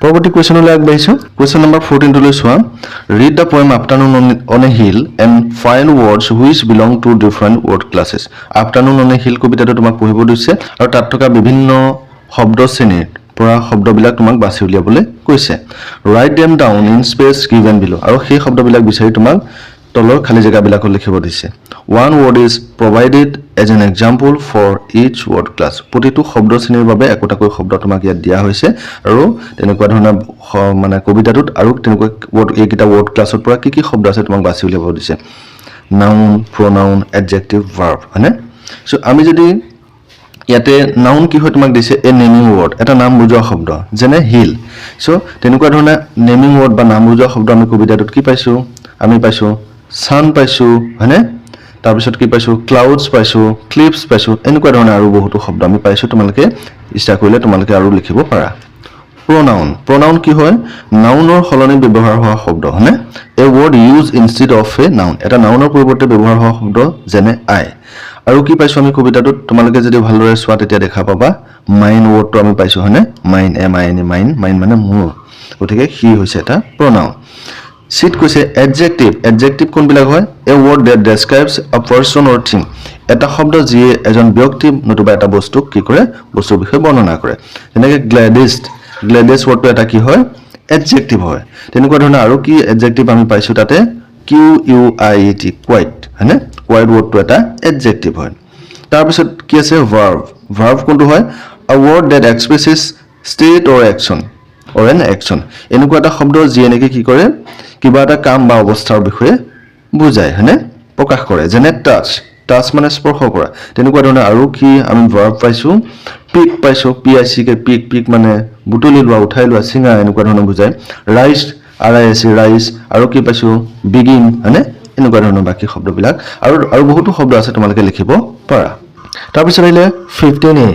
পৰৱৰ্তী কোৱেশ্যনলৈ আগবাঢ়িছো কোৱেশ্যন নম্বৰ 14 লৈ চোৱা read the poem afternoon on a hill and find words which belong to different word classes afternoon on a hill কবিতাটো তোমাক পঢ়িব দিছে আৰু তাত থকা বিভিন্ন শব্দ শ্ৰেণীৰ পৰা শব্দবিলাক তোমাক বাছি উলিয়াবলৈ কৈছে write them down in space given বিলো আৰু সেই শব্দবিলাক বিচাৰি তোমাক তলৰ খালি জায়গাবিলাকত লিখিব দিছে one word is provided as an example for each word class প্ৰতিটো শব্দ শ্ৰেণীৰ বাবে একোটাকৈ শব্দ তোমাক ইয়াত দিয়া হৈছে আৰু তেনেকুৱা ধৰণৰ মানে কবিতাটোত আৰু তেনেকুৱা ওয়াৰ্ড এইকেইটা ওয়াৰ্ড ক্লাসৰ পৰা কি শব্দ আছে তোমাক বাছি উলিয়াব দিছে নাউন প্রোনাউন এডজেক্টিভ ভার্ব হয়নে সো আমি যদি ইয়াতে নাউন কি হয় তোমাক দিছে এ নেমিং ওয়ার্ড এটা নাম বুজোৱা শব্দ যেনে হিল সো তেনেকুৱা ধৰণৰ নেমিং ওয়াৰ্ড বা নাম বুজোৱা শব্দ আমি কবিতাটোত কি পাইছো আমি পাইছো সান পাইছো হয়নে তাৰ পিছত কি পাইছো ক্লাউডস পাইছো ক্লিপস পাইছো এনেকুৱা ধৰণৰ আৰু বহুতো শব্দ আমি পাইছো তোমালোকে ইচ্ছা কৰিলে তোমালোকে আৰু লিখিব পাৰা pronoun কি হয় নাউনৰ সলনি ব্যৱহাৰ হোৱা শব্দ হয়নে a word use instead of a noun এটা নাউনৰ পৰিৱৰ্তে ব্যৱহাৰ হোৱা শব্দ যেনে আই আৰু কি পাইছো আমি কবিতাটোত তোমালোকে যদি ভালদৰে চোৱা তেতিয়া দেখা পাবা মাইন ওয়াৰ্ডটো আমি পাইছো হয়নে মাইন এম আই এন মাইন মানে মোৰ গতিকে হি হৈছে এটা pronoun সিট কৈছে এডজেক্টিভ কোনবিলাক হয় a word that describes a person or thing এটা শব্দ যিয়ে এজন ব্যক্তি নতুবা এটা বস্তু কি কৰে বস্তুৰ বিষয়ে বৰ্ণনা কৰে যেনেকৈ গ্লেডিছ ওয়াৰ্ডটো এটা কি হয় এডজেক্টিভ হয় তেনেকুৱা ধৰণৰ আৰু কি এডজেক্টিভ আমি পাইছো তাতে Q U I E T quite হয়নে কোয়াইট ওয়ার্ডটো এটা এডজেক্টিভ হয় তাৰ পিছত কি আছে ভাৰ্ব কোনটো হয় a word that expresses state or action or an action এনেকুৱা এটা শব্দ যিয়ে নেকি কি কৰে কিবা এটা কাম বা অৱস্থাৰ বিষয়ে বুজায় হয়নে প্ৰকাশ কৰে যেনে টাচ টাচ মানে স্পৰ্শ কৰা তেনেকুৱা ধৰণে আৰু কি আমি ভাৰ্ব পাইছোঁ পিক পাইছোঁ PICK পিক পিক মানে বুটলি লোৱা উঠাই লোৱা চিঙা এনেকুৱা ধৰণৰ বুজায় ৰাইজ RISE ৰাইজ আৰু কি পাইছোঁ বিগিন হয়নে এনেকুৱা ধৰণৰ বাকী শব্দবিলাক আৰু বহুতো শব্দ আছে তোমালোকে লিখিব পাৰা তাৰপিছত আহিলে 15A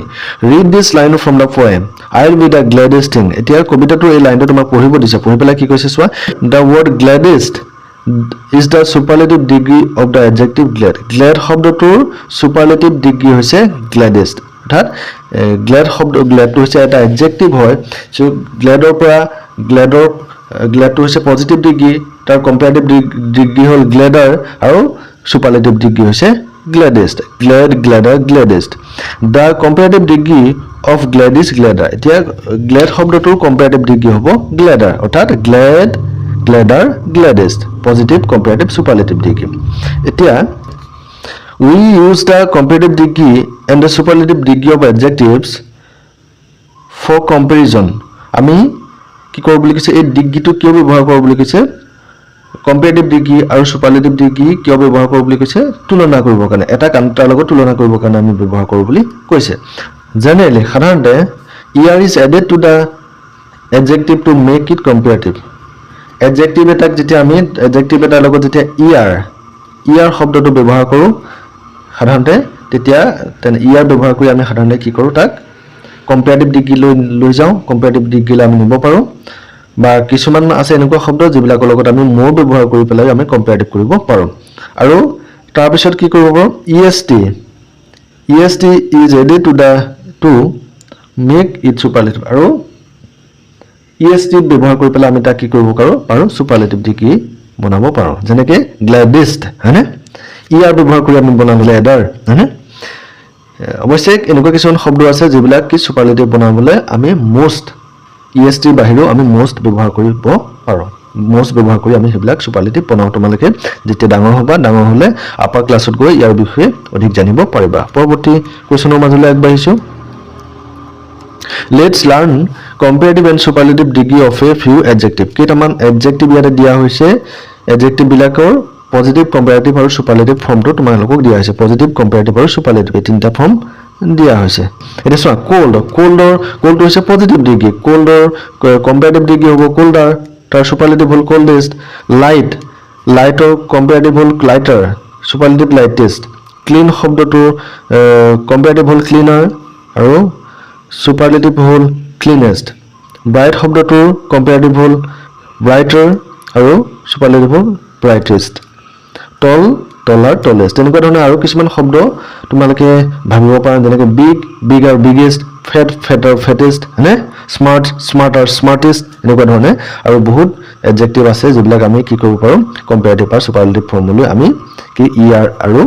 read this line from the poem I will be the gladdest thing এতিয়া কবিতাটোৰ এই লাইনটো তোমাক পঢ়িব দিছে পঢ়ি পেলাই কি কৈছে চোৱা the word gladdest is the superlative degree of the adjective glad glad শব্দটোৰ superlative degree হৈছে gladdest অৰ্থাৎ glad শব্দ glad টো হৈছে এটা adjective হয় সো glad ৰ পৰা glad টো হৈছে positive degree তাৰ comparative degree হ'ল gladder আৰু superlative degree হৈছে gladdest glad gladder gladdest the comparative degree of glad is gladder এতিয়া glad শব্দটোৰ comparative degree হ'ব gladder অৰ্থাৎ glad gladder gladdest positive comparative superlative degree এতিয়া we use the comparative degree and the superlative degree of adjectives for comparison আমি কি কৰিব বুলি কৈছে এই ডিগ্ৰীটো কিয় ব্যৱহাৰ কৰিব বুলি কৈছে comparative degree আৰু superlative degree কিয় ব্যৱহাৰ কৰিব বুলি কৈছে তুলনা কৰিবৰ কাৰণে এটা কান্তাৰ লগত তুলনা কৰিবৰ কাৰণে আমি ব্যৱহাৰ কৰোঁ বুলি কৈছে generally সাধাৰণতে er is added to the adjective to make it comparative adjective এটাক যেতিয়া আমি adjective এটাৰ লগত যেতিয়া er শব্দটো ব্যৱহাৰ কৰোঁ সাধাৰণতে তেতিয়া er ব্যৱহাৰ কৰি আমি সাধাৰণতে কি কৰোঁ তাক comparative degree লৈ যাওঁ comparative degree লৈ আমি নিব পাৰোঁ বা কিছুমান আছে এনেকুৱা শব্দ যিবিলাকৰ লগত আমি more ব্যৱহাৰ কৰি পেলাই আমি comparative কৰিব পাৰোঁ আৰু তাৰ পিছত কি কৰিব পাৰোঁ est is added to make it superlative আৰু est ব্যৱহাৰ কৰি পেলাই আমি তাক কি কৰিব পাৰোঁ superlative degree বনাব পাৰোঁ যেনেকৈ gladdest হয়নে er ব্যৱহাৰ কৰি আমি বনাবলৈ এডাৰ হয়নে অৱশ্যে এনেকুৱা কিছুমান শব্দ আছে যিবিলাক কি superlative বনাবলৈ আমি most est বাহিৰেও আমি most ব্যৱহাৰ কৰিব পাৰোঁ most ব্যৱহাৰ কৰি আমি সেইবিলাক superlative বনাওঁ তোমালোকে যেতিয়া ডাঙৰ হ'বা ডাঙৰ হ'লে আপাৰ ক্লাছত গৈ ইয়াৰ বিষয়ে অধিক জানিব পাৰিবা পৰৱৰ্তী কোৱেশ্যনৰ মাজলৈ আগবাঢ়িছোঁ let's learn comparative and superlative degree of a few adjective কেইটামান adjective ইয়াতে দিয়া হৈছে adjective বিলাকৰ positive comparative আৰু superlative ফৰ্মটো তোমালোকক দিয়া হৈছে positive comparative আৰু superlative এই তিনিটা ফৰ্ম দিয়া হৈছে এটা চোৱা cold হৈছে positive degree coldৰ comparative degree হ'ব colder তাৰ superlative হ'ল coldest lightৰ comparative হ'ল lighter superlative lightest clean শব্দটো comparative হ'ল cleaner আৰু superlative হ'ল cleanest bright শব্দটোৰ comparative হ'ল brighter আৰু superlative হ'ল brightest taller tallest তেনেকুৱা ধৰণৰ আৰু কিছুমান শব্দ তোমালোকে ভাবিব পাৰা যেনেকৈ big আৰু biggest fatter fattest হয়নে smarter smartest এনেকুৱা ধৰণে আৰু বহুত adjective আছে যিবিলাক আমি কি কৰিব পাৰোঁ comparative আৰু superlative ফৰ্মলৈ আমি কি er আৰু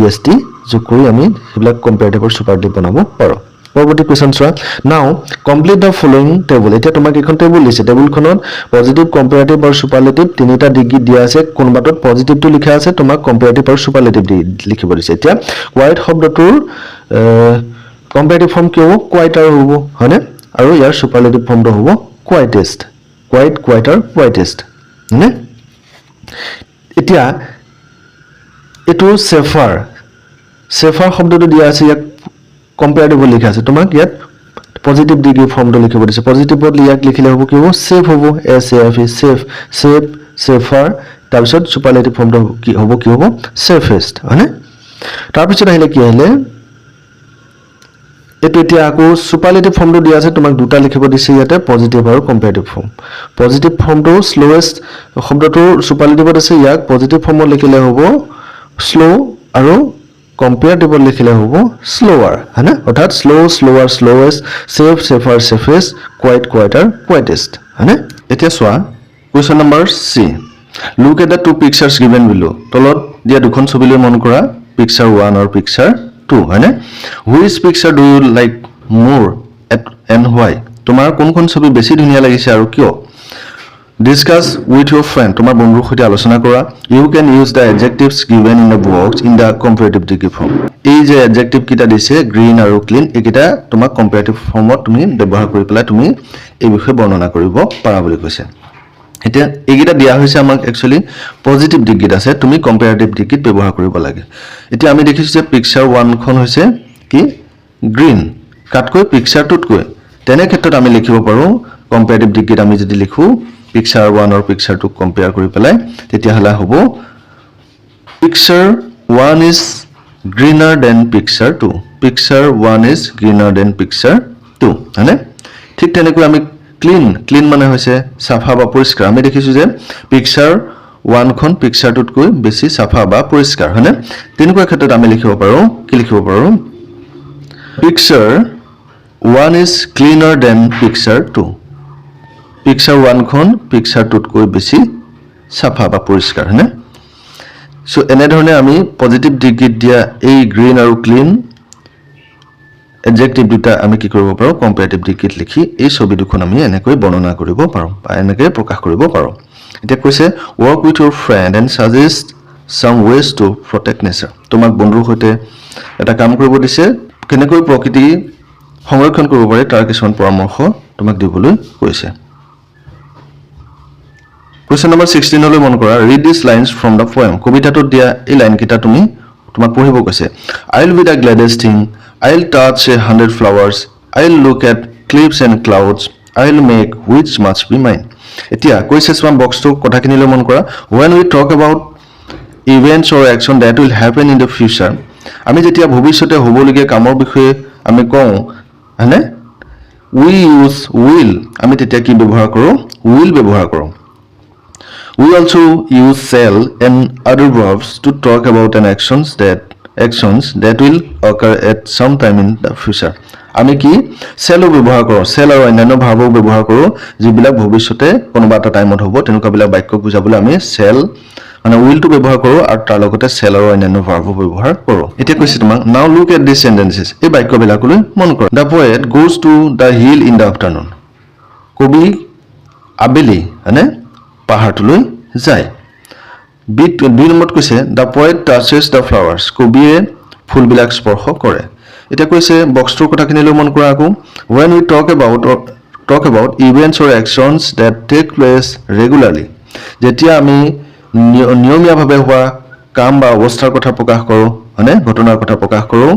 est যোগ কৰি আমি সেইবিলাক comparative আৰু superlative বনাব পাৰোঁ পৰৱৰ্তী কোৱেশ্যন চোৱা নাও কমপ্লিট দ্য ফলোইং টেবুল এতিয়া তোমাক এখন টেবুল দিছে টেবুলখনত পজিটিভ কম্পেয়াৰেটিভ আৰু সুপাৰলেটিভ তিনিটা ডিগ্ৰী দিয়া আছে কোনবাটোত পজিটিভটো লিখা আছে তোমাক কম্পেয়াৰেটিভ আৰু সুপাৰলেটিভ লিখিব দিছে এতিয়া কোৱাইট শব্দটোৰ কম্পেয়াৰেটিভ ফৰ্ম কি হ'ব কোৱাইটাৰ হ'ব হয়নে আৰু ইয়াৰ সুপাৰলেটিভ ফৰ্মটো হ'ব কোৱাইটেষ্ট কোৱাইটাৰ কোৱাইটেষ্ট হয়নে এতিয়া এটো সেফাৰ শব্দটো দিয়া আছে ইয়াক comparative লিখা আছে তোমাক ইয়াত পজিটিভ ডিগ্ৰী ফৰ্মটো লিখিব দিছে পজিটিভত ইয়াক লিখিলে হ'ব কি হ'ব সেফ হ'ব SAFE সেফ সেফাৰ তাৰ পিছত সুপাৰলেটিভ ফৰ্মটো কি হ'ব সেফেষ্ট হয়নে তাৰ পিছত আহিলে কি আহিলে এটো এতিয়া আকৌ সুপাৰলেটিভ ফৰ্মটো দিয়া আছে তোমাক দুটা লিখিব দিছে ইয়াতে পজিটিভ আৰু কম্পেয়াৰেটিভ ফৰ্ম পজিটিভ ফৰ্মটো স্লোৱেষ্ট শব্দটো সুপাৰলেটিভত আছে ইয়াক পজিটিভ ফৰ্মত লিখিলে হ'ব স্লো আৰু comparative লিখিলে হ'ব slower হয়নে অৰ্থাৎ slower slowest safe safer safest quiet quieter quietest হয়নে এতিয়া চোৱা question number C look at the two pictures given below তলত দিয়া দুখন ছবিলৈ মন কৰা picture 1 আৰু picture 2 হয়নে which picture do you like more and why তোমাৰ কোনখন ছবি বেছি ধুনীয়া লাগিছে আৰু কিয় Discuss with your friend. তোমাৰ বন্ধুৰ সৈতে আলোচনা কৰা. You can use the adjectives given in the box in the comparative degree form. এই যে adjective কিটা দিছে green আৰু clean এইকেইটা তোমাক comparative formত তুমি ব্যৱহাৰ কৰি পেলাই তুমি এই বিষয়ে বৰ্ণনা কৰিব পাৰা বুলি কৈছে. এতিয়া এইকেইটা দিয়া হৈছে আমাক একচুয়ালি পজিটিভ ডিগ্ৰীত আছে তুমি কম্পাৰেটিভ ডিগ্ৰীত ব্যৱহাৰ কৰিব লাগে. এতিয়া আমি দেখিছো যে পিকচাৰ 1 খন হৈছে কি গ্ৰীন কাটকৈ পিকচাৰটোতকৈ তেনে ক্ষেত্ৰত আমি লিখিব পাৰো কম্পাৰেটিভ ডিগ্ৰীত আমি যদি লিখো পিকচাৰ 1 আৰু পিকচাৰ 2 কম্পেয়াৰ কৰি পেলাই তেতিয়া হলা হ'ব picture 1 is greener than picture 2. Picture 1 is greener than picture 2. হয়নে ঠিক তেনেকৈ আমি ক্লিন মানে হৈছে সাফা বা পৰিষ্কাৰ আমি দেখিছো যে পিকচাৰ 1 খন পিকচাৰ 2 তকৈ বেছি সাফা বা পৰিষ্কাৰ হয়নে তেনেকুৱা ক্ষেত্ৰত আমি লিখিব পাৰো কি লিখিব পাৰো picture 1 is cleaner than picture 2. Picture 1 খন পিকচাৰ 2 তকৈ বেছি সাফা বা পৰিষ্কাৰ হয়নে সো এনে ধৰণে আমি পজিটিভ ডিগ্ৰীত দিয়া এই গ্ৰীন আৰু ক্লিন adjective দুটা আমি কি কৰিব পাৰো কম্পাৰেটিভ ডিগ্ৰীত লিখি এই ছবি দুখন আমি এনেকৈ বৰ্ণনা কৰিব পাৰো বা এনেকৈ প্ৰকাশ কৰিব পাৰো এতিয়া কৈছে work with your friend and suggest some ways to protect nature তোমাক বন্ধুৰ সৈতে এটা কাম কৰিব দিছে কেনেকৈ প্ৰকৃতি সংৰক্ষণ কৰিব পাৰে তাৰ কিছুমান পৰামৰ্শ তোমাক দিবলৈ কৈছে Question number 16 লৈ মন কৰা read these lines from the poem কবিতাটোত দিয়া এই লাইন কিটা তুমি তোমাক পঢ়িব কৈছে I'll be the gladdest thing I'll touch 100 flowers I'll look at cliffs and clouds I'll make which must be mine এতিয়া কৈছে সমান বক্সটো কথাখিনি লৈ মন কৰা when we talk about events or action that will happen in the future আমি যেতিয়া ভৱিষ্যতে হ'বলগীয়া কামৰ বিষয়ে আমি কওঁ হয়নে we use will আমি তেতিয়া কি ব্যৱহাৰ কৰো will ব্যৱহাৰ কৰো We also use shall and other verbs to talk about an actions that will occur at some time in the future. আমি কি shall ব্যৱহাৰ কৰো shall আৰু অন্যান্য ভাৰ্ব ব্যৱহাৰ কৰো যিবিলাক ভৱিষ্যতে কোনোবা এটা টাইমত হ'ব তেনেকুৱা বিলাক বাক্য বুজাবলৈ আমি shall মানে will টো ব্যৱহাৰ কৰো আৰু তাৰ লগতে shall আৰু অন্যান্য ভাৰ্ব ব্যৱহাৰ কৰো এতিয়া কৈছে তোমাক now look at these sentences এই বাক্যবিলাকলৈ মন কৰা The poet goes to the hill in the afternoon কবি আবেলি মানে পাহাৰটোলৈ যায় দুই নম্বৰত কৈছে the poet touches the flowers কবিয়ে ফুলবিলাক স্পৰ্শ কৰে এটা কৈছে বক্সটোৰ কথাখিনি লৈ মন কৰা আকৌ when we talk about events or actions that take place regularly যেতিয়া আমি নিয়মীয়াভাৱে হোৱা কাম বা অৱস্থাৰ কথা প্ৰকাশ কৰো মানে ঘটনাৰ কথা প্ৰকাশ কৰো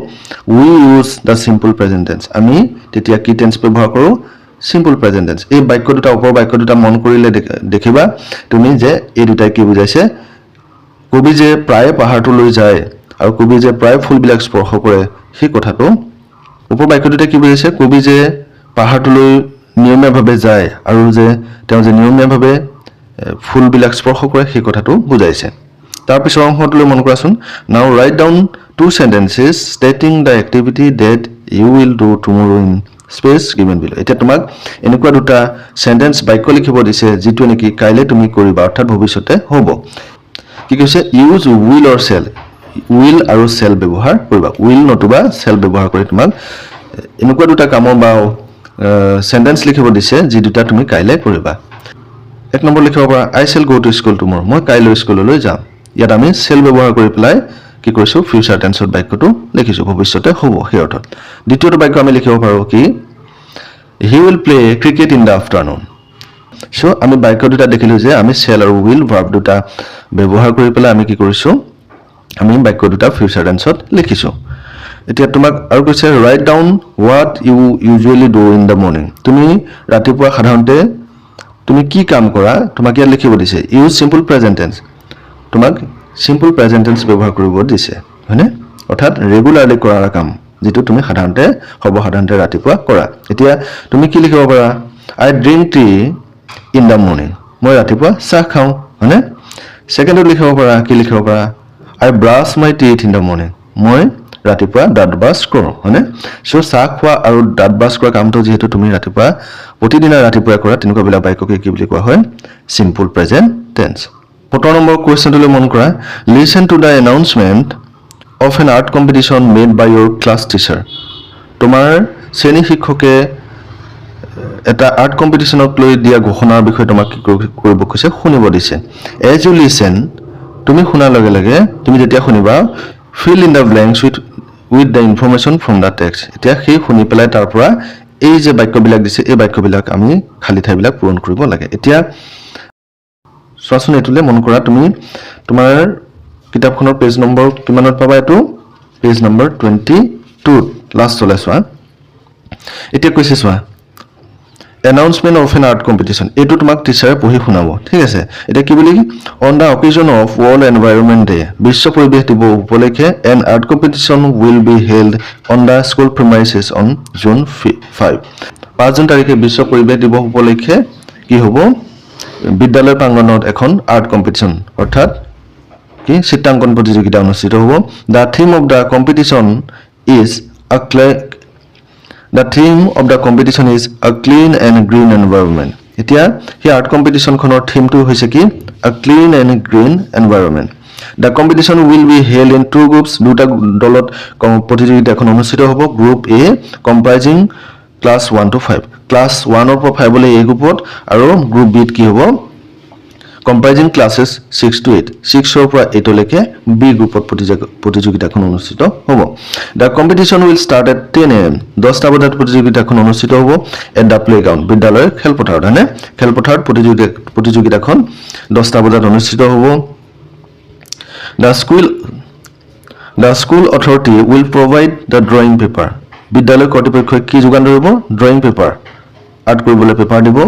we use the simple present tense আমি তেতিয়া কি টেন্স ব্যৱহাৰ কৰো simple present tense এই বাক্য দুটা ওপৰ বাক্য দুটা মন কৰিলে দেখিবা তুমি যে এই দুটাই কি বুজাইছে কবি যে প্ৰায় পাহাৰটো লৈ যায় আৰু কবি যে প্ৰায় ফুলবিলাক স্পৰ্শ কৰে সেই কথাটো ওপৰ বাক্য দুটা কি বুজাইছে কবি যে পাহাৰটো লৈ নিয়মীয়াভাৱে যায় আৰু যে তেওঁ যে নিয়মীয়াভাৱে ফুলবিলাক স্পৰ্শ কৰে সেই কথাটো বুজাইছে তাৰ পিছৰ অংশটো মন কৰাচোন now write down two sentences stating the activity that you will do tomorrow in space given below এটা তোমাক এনেকুৱা দুটা সেন্টেন্স বাক্য লিখিব দিছে যেটো নেকি কাইলে তুমি কৰিবা অৰ্থাৎ ভৱিষ্যতে হ'ব কি কৈছে use will or shall will আৰু shall ব্যৱহাৰ কৰিবা will নতুবা shall ব্যৱহাৰ কৰি তোমাক এনেকুৱা দুটা কাম বা সেন্টেন্স লিখিব দিছে যে দুটা তুমি কাইলে কৰিবা এক নম্বৰ লিখিব পাৰা I shall go to school tomorrow মই কাইলৈ স্কুললৈ যাম ইয়াত আমি shall ব্যৱহাৰ কৰি পেলাই কি কৈছো ফিউচাৰ টেন্সত বাক্যটো লিখিছো ভৱিষ্যতে হ'ব সেই অৰ্থত দ্বিতীয়টো বাক্য আমি লিখিব পাৰো কি he will play cricket in the afternoon so আমি বাক্য দুটা দেখিলো যে আমি shall আৰু will verb দুটা ব্যৱহাৰ কৰি পেলাই আমি কি কৰিছো আমি বাক্য দুটা ফিউচাৰ টেন্সত লিখিছো এতিয়া তোমাক আৰু কৈছে write down what you usually do in the morning তুমি ৰাতিপুৱা সাধাৰণতে তুমি কি কাম কৰা তোমাক ইয়াত লিখিব দিছে use simple present tense তোমাক simple present tense ব্যৱহাৰ কৰিব দিছে হয়নে অৰ্থাৎ ৰেগুলাৰলি কৰা কাম যেটো তুমি সাধাৰণতে ৰাতিপুৱা কৰা এতিয়া তুমি কি লিখিব পাৰা I drink tea in the morning মই ৰাতিপুৱা চাহ খাওঁ হয়নে সেকেন্ডত লিখিব পাৰা কি লিখিব পাৰা I brush my teeth in the morning মই ৰাতিপুৱা দাঁত ব্ৰাছ কৰো হয়নে সো চাহ খোৱা আৰু দাঁত ব্ৰাছ কৰা কামটো যেহেতু তুমি ৰাতিপুৱা প্ৰতিদিনা ৰাতিপুৱা কৰা তেনেকুৱা বিলাক বাক্যকে কি বুলি কোৱা হয় simple present tense 14 নম্বৰ কোৱেশ্চনটো মন কৰা listen to the announcement of an art competition made by your class teacher তোমাৰ শ্ৰেণী শিক্ষকে এটা আৰ্ট কম্পিটিশ্যনক লৈ দিয়া ঘোষণাৰ বিষয়ে তোমাক কি কৰিব কৈছে শুনিব দিছে এজ ইউ লিসেন তুমি শুনাৰ লগে লগে তুমি যেতিয়া শুনিবা fill in the blanks with the information from the text এতিয়া সেই শুনি পেলাই তাৰ পৰা এই যে বাক্যবিলাক দিছে এই বাক্যবিলাক আমি খালি ঠাইবিলাক পূৰণ কৰিব লাগে এতিয়া চোৱাচোন এইটোলে মন কৰা তুমি তোমাৰ কিতাপখনৰ পেজ নম্বৰ কিমানত পাবা এইটো পেজ নম্বৰ 22 লাষ্ট চলে চোৱা এতিয়া কৈছে চোৱা announcement of an art competition এটো তোমাক টিচাৰে পঢ়ি শুনাব ঠিক আছে এটা কি বুলি on the occasion of world environment day বিশ্ব পৰিবেশ দিৱস উপলক্ষে an art competition will be held on the school premises on June 5 June তাৰিখে বিশ্ব পৰিবেশ দিৱস উপলক্ষে কি হ'ব বিদ্যালয় প্ৰাংগণত এখন আৰ্ট কম্পিটিশন অৰ্থাৎ কি চিত্ৰাঙ্কন প্ৰতিযোগিতা অনুষ্ঠিত হ'ব the theme of the competition is a clean and green environment এতিয়া হি আৰ্ট কম্পিটিশন খনৰ থিমটো হৈছে কি a clean and green environment the competition will be held in two groups দুটা দলত প্ৰতিযোগিতাখন অনুষ্ঠিত হ'ব group A comprising class 1 to 5 class 1 ৰ পৰা 5 লৈ এই গ্ৰুপত আৰু গ্ৰুপ B কি হ'ব comprising classes 6 to 8 6 ৰ পৰা 8 লৈকে B গ্ৰুপত প্ৰতিযোগিতাখন অনুষ্ঠিত হ'ব the competition will start at 10 am 10টা বজাত প্ৰতিযোগিতাখন অনুষ্ঠিত হ'ব at the playground বিদ্যালয়ৰ খেলপথাৰত মানে খেলপথাৰত প্ৰতিযোগিতাখন 10টা বজাত অনুষ্ঠিত হ'ব the school authority will provide the drawing paper বিদ্যালয় কৰ্তৃপক্ষই কি যোগান ধৰিব drawing paper আৰ্ট কৰিবলৈ পেপাৰ দিব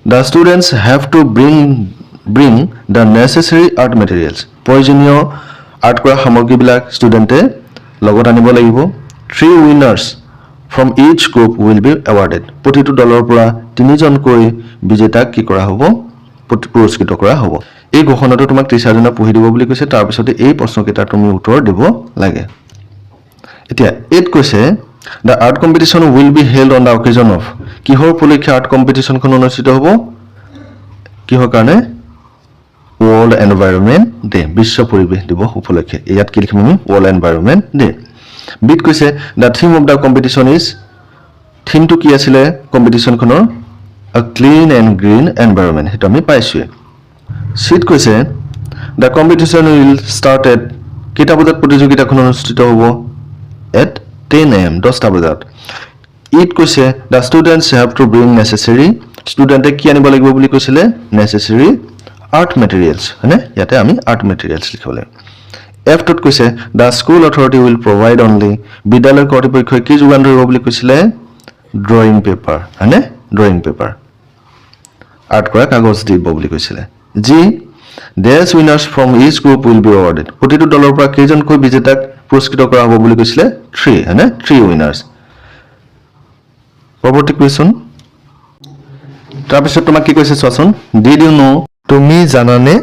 The students have to bring the necessary art materials. প্ৰয়োজনীয় আৰ্ট কৰা সামগ্ৰীবিলাক ষ্টুডেন্টে লগত আনিব লাগিব 3 winners from each group will be awarded. প্ৰতিটো দলৰ পৰা 3জনকৈ বিজেতাক কি কৰা হ'ব পুৰস্কৃত কৰা হ'ব এই ঘোষণাটো তোমাক টিচাৰজনে পঢ়ি দিব বুলি কৈছে তাৰ পিছতে এই প্ৰশ্নকেইটা তুমি উত্তৰ দিব লাগে এতিয়া এত কৈছে The art competition will be held on the occasion of কিহৰ উপলক্ষে আৰ্ট কম্পিটিশনখন অনুষ্ঠিত হ'ব কিহৰ কাৰণে World Environment Day বিশ্ব পৰিবেশ দিৱস উপলক্ষে ইয়াত কি লিখিম আমি World Environment Day বিট কৈছে the theme of the competition is থিমটো কি আছিল কম্পিটিশনখনৰ a clean and green environment হেতু আমি পাইছো সিট কৈছে the competition will start at কেইটা বজাত প্ৰতিযোগিতাখন অনুষ্ঠিত হ'ব at 10 am 10টা বজাত ইট কৈছে the students have to bring necessary student কি আনিব লাগিব বুলি কৈছিলে necessary art materials হয়নে ইয়াতে আমি art materials লিখিবলে F ত কৈছে the school authority will provide only বিদ্যালয় কৰ্তৃপক্ষই কি যোগান ধৰিব বুলি কৈছিলে drawing paper হয়নে drawing paper art কৰা কাগজ দিব বুলি কৈছিলে G These winners from each group will be awarded প্ৰতিটো দলৰ পৰা কেইজনকৈ বিজেতাক পুৰস্কৃত কৰা হ'ব বুলি কৈছিলে 3 হয়নে 3 winners পৰৱৰ্তী কোৱেশ্চন তাৰপিছত তোমাক কি কৈছে চোৱাচোন ডিড ইউ নো তুমি জানানে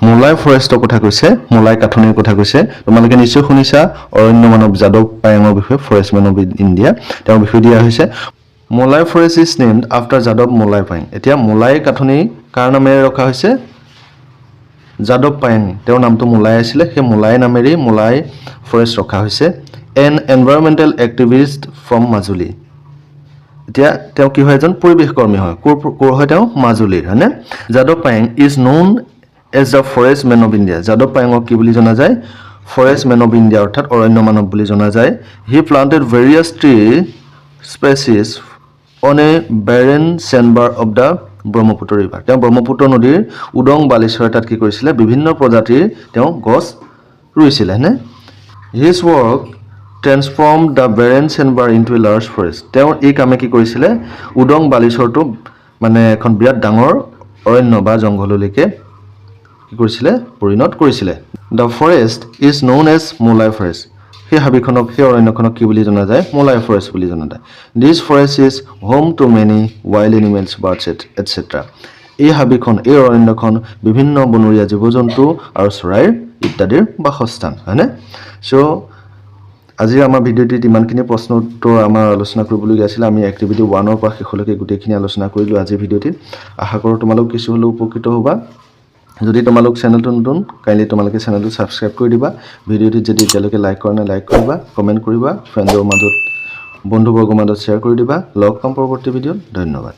মোলাই ফৰেষ্টৰ কথা কৈছে মোলাই কাঠনিৰ কথা কৈছে তোমালোকে নিশ্চয় শুনিছা অৰণ্য মানৱ যাদৱ পায়েঙৰ বিষয়ে ফৰেষ্টমেন অফ ইণ্ডিয়া তেওঁৰ বিষয়ে দিয়া হৈছে Molai forest is named after যাদৱ মোলাই পায়েং এতিয়া মোলাই কাঠনি কাৰ নামেৰে ৰখা হৈছে যাদৱ পায়েং তেওঁৰ নামটো মোলাই আছিল সেই মোলাই নামেৰে মোলাই ফৰেষ্ট ৰখা হৈছে এন এনভাইৰনমেন্টাল এক্টিভিষ্ট ফ্ৰম মাজুলী এতিয়া তেওঁ কি হয় এজন পৰিবেশ কৰ্মী হয় কোৰ হয় তেওঁ মাজুলীৰ হয়নে যাদৱ Payeng is known as the forest man of India যাদৱ পায়েঙক কি বুলি জনা যায় ফৰেষ্ট মেন অফ ইণ্ডিয়া অৰ্থাৎ অৰণ্য মানৱ বুলি জনা যায় he planted various tree species on a barren sandbar of the Brahmaputra river তেওঁ ব্ৰহ্মপুত্ৰ নদীৰ উদং বালিচৰ তাত কি কৰিছিলে বিভিন্ন প্ৰজাতিৰ তেওঁ গছ ৰুইছিল হয়নে his work transform the barren chamber into a large forest তেওঁ এই কামে কি কৰিছিলে উদং বালিচৰটো মানে এখন বিৰাট ডাঙৰ অৰণ্য বা জংঘললৈকে কি কৰিছিলে পৰিণত কৰিছিলে the forest is known as Molai forest সেই হাবিখনক সেই অৰণ্যখনক কি বুলি জনা যায় মোলাই ফৰেষ্ট বুলি জনা যায় this forest is home to many wild animals birds etcetera এই হাবিখন এই অৰণ্যখন বিভিন্ন বনৰীয়া জীৱ জন্তু আৰু চৰাইৰ ইত্যাদিৰ বাসস্থান হয়নে চ' আজিৰ আমাৰ ভিডিঅ'টিত ইমানখিনি প্ৰশ্ন উত্তৰ আমাৰ আলোচনা কৰিবলগীয়া আছিল আমি এক্টিভিটি 1 ৰ পৰা শেষলৈকে গোটেইখিনি আলোচনা কৰিলোঁ আজিৰ ভিডিঅ'টিত আশা কৰোঁ তোমালোক কিছু হ'লেও উপকৃত হ'বা যদি তোমালোক চেনেলটো নতুন কাইণ্ডলি তোমালোকে চেনেলটো ছাবস্ক্ৰাইব কৰি দিবা ভিডিঅ'টিত যদি এতিয়ালৈকে লাইক কৰা নাই লাইক কৰিবা কমেণ্ট কৰিবা ফ্ৰেণ্ডৰ মাজত বন্ধুবৰ্গৰ মাজত শ্বেয়াৰ কৰি দিবা লগ পাম পৰৱৰ্তী ভিডিঅ'ত ধন্যবাদ